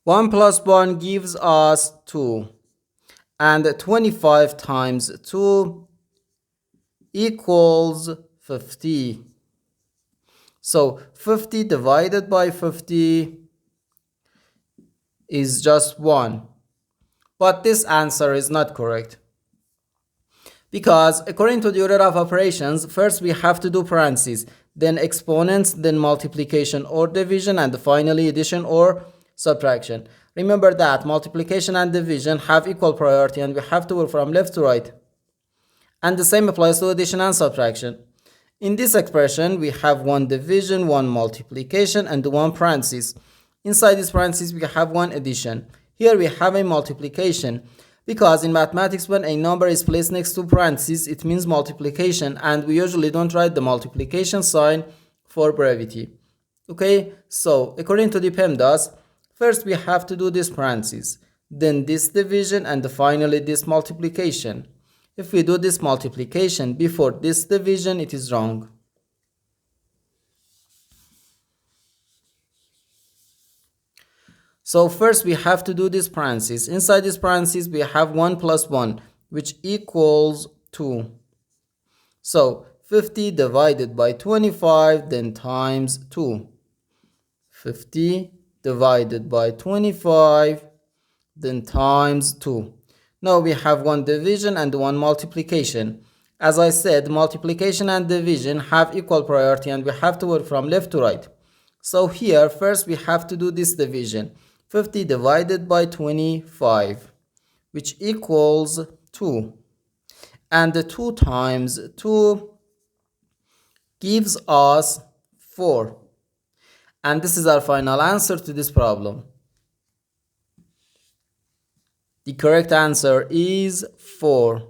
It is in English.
1 plus 1 gives us 2. And 25 times 2 equals 50. So 50 divided by 50 is just 1. But this answer is not correct. Because according to the order of operations, first we have to do parentheses, then exponents, then multiplication or division, and finally addition or subtraction. Remember that multiplication and division have equal priority and we have to work from left to right. And the same applies to addition and subtraction. In this expression, we have one division, one multiplication, and one parenthesis. Inside this parenthesis, we have one addition. Here we have a multiplication. Because in mathematics, when a number is placed next to parentheses, it means multiplication, and we usually don't write the multiplication sign for brevity. Okay, so according to the PEMDAS, first we have to do this parentheses, then this division, and finally this multiplication. If we do this multiplication before this division, it is wrong. So first we have to do this parentheses. Inside this parentheses we have 1 plus 1, which equals 2. So 50 divided by 25, then times 2. 50 divided by 25, then times 2. Now we have one division and one multiplication. As I said, multiplication and division have equal priority and we have to work from left to right. So here first we have to do this division. 50 divided by 25, which equals 2. And the 2 times 2 gives us 4. And this is our final answer to this problem. The correct answer is 4.